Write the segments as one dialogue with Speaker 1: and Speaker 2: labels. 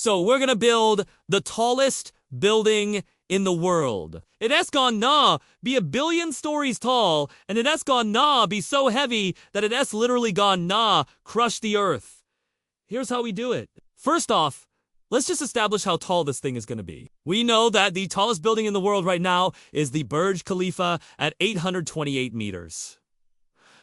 Speaker 1: So we're gonna build the tallest building in the world. It has gonna be 1 billion stories tall, and it has gonna be so heavy that it has literally gonna crush the earth. Here's how we do it. First off, let's just establish how tall this thing is going to be. We know that the tallest building in the world right now is the Burj Khalifa at 828 meters.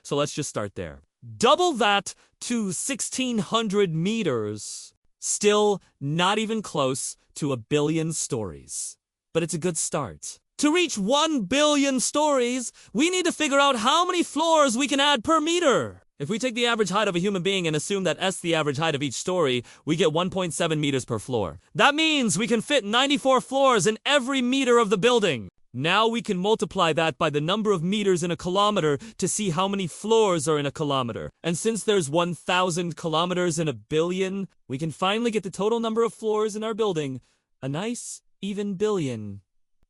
Speaker 1: So let's just start there. Double that to 1,600 meters. Still not even close to 1 billion stories. But it's a good start. To reach 1 billion stories, we need to figure out how many floors we can add per meter. If we take the average height of a human being and assume that S the average height of each story, we get 1.7 meters per floor. That means we can fit 94 floors in every meter of the building. Now we can multiply that by the number of meters in a kilometer to see how many floors are in a kilometer. And since there's 1,000 kilometers in 1 billion, we can finally get the total number of floors in our building. A nice, even billion.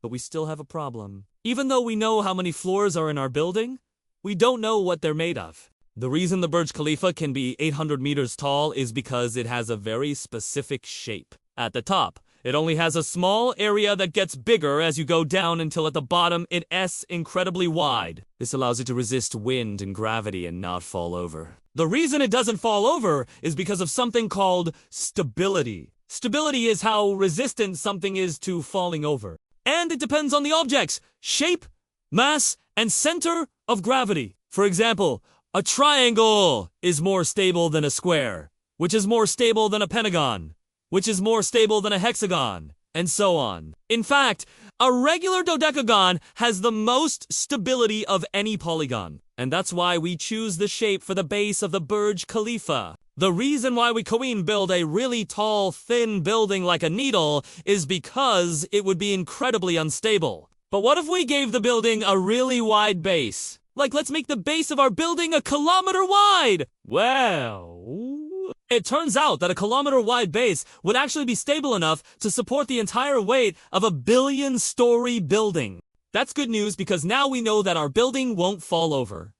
Speaker 1: But we still have a problem. Even though we know how many floors are in our building, we don't know what they're made of. The reason the Burj Khalifa can be 800 meters tall is because it has a very specific shape. At the top, it only has a small area that gets bigger as you go down until at the bottom it's incredibly wide. This allows it to resist wind and gravity and not fall over. The reason it doesn't fall over is because of something called stability. Stability is how resistant something is to falling over. And it depends on the object's shape, mass, and center of gravity. For example, a triangle is more stable than a square, which is more stable than a pentagon, which is more stable than a hexagon, and so on. In fact, a regular dodecagon has the most stability of any polygon, and that's why we choose the shape for the base of the Burj Khalifa. The reason why we couldn't build a really tall, thin building like a needle is because it would be incredibly unstable. But what if we gave the building a really wide base? Like, let's make the base of our building 1 kilometer wide! Well, it turns out that a kilometer-wide base would actually be stable enough to support the entire weight of a 1 billion-story building. That's good news because now we know that our building won't fall over.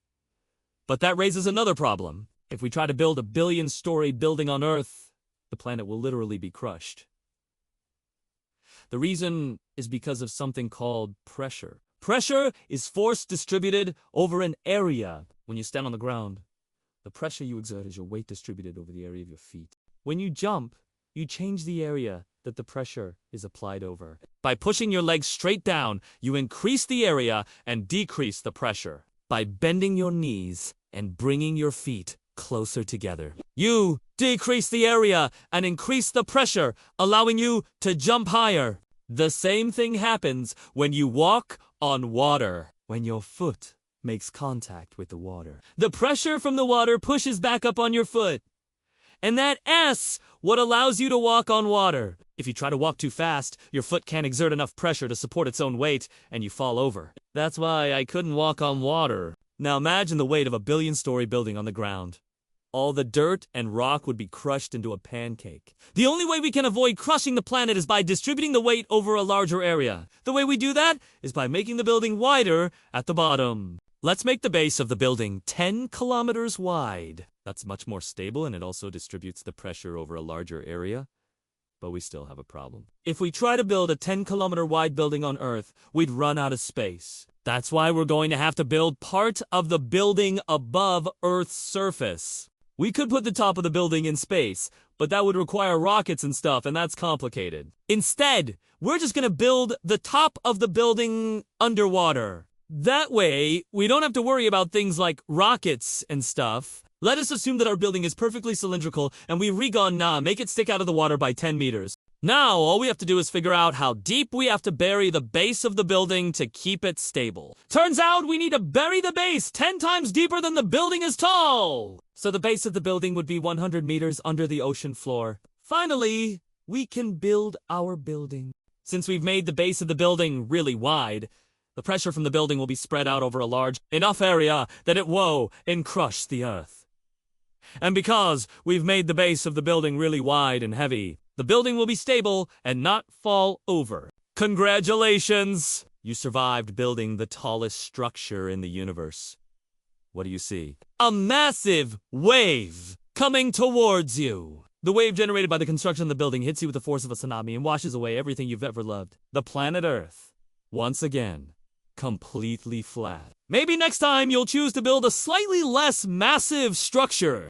Speaker 1: But that raises another problem. If we try to build a 1 billion-story building on Earth, the planet will literally be crushed. The reason is because of something called pressure. Pressure is force distributed over an area. When you stand on the ground, the pressure you exert is your weight distributed over the area of your feet. When you jump, you change the area that the pressure is applied over. By pushing your legs straight down, you increase the area and decrease the pressure. By bending your knees and bringing your feet closer together, you decrease the area and increase the pressure, allowing you to jump higher. The same thing happens when you walk on water. When your foot makes contact with the water, the pressure from the water pushes back up on your foot. And that S what allows you to walk on water. If you try to walk too fast, your foot can't exert enough pressure to support its own weight, and you fall over. That's why I couldn't walk on water. Now imagine the weight of a 1 billion-story building on the ground. All the dirt and rock would be crushed into a pancake. The only way we can avoid crushing the planet is by distributing the weight over a larger area. The way we do that is by making the building wider at the bottom. Let's make the base of the building 10 kilometers wide. That's much more stable and it also distributes the pressure over a larger area. But we still have a problem. If we try to build a 10-kilometer wide building on Earth, we'd run out of space. That's why we're going to have to build part of the building above Earth's surface. We could put the top of the building in space, but that would require rockets and stuff, and that's complicated. Instead, we're just gonna build the top of the building underwater. That way, we don't have to worry about things like rockets and stuff. Let us assume that our building is perfectly cylindrical, and we make it stick out of the water by 10 meters. Now, all we have to do is figure out how deep we have to bury the base of the building to keep it stable. Turns out we need to bury the base 10 times deeper than the building is tall! So the base of the building would be 100 meters under the ocean floor. Finally, we can build our building. Since we've made the base of the building really wide, the pressure from the building will be spread out over a large enough area that it will crush the Earth. And because we've made the base of the building really wide and heavy, the building will be stable and not fall over. Congratulations! You survived building the tallest structure in the universe. What do you see? A massive wave coming towards you. The wave generated by the construction of the building hits you with the force of a tsunami and washes away everything you've ever loved. The planet Earth, once again, completely flat. Maybe next time you'll choose to build a slightly less massive structure.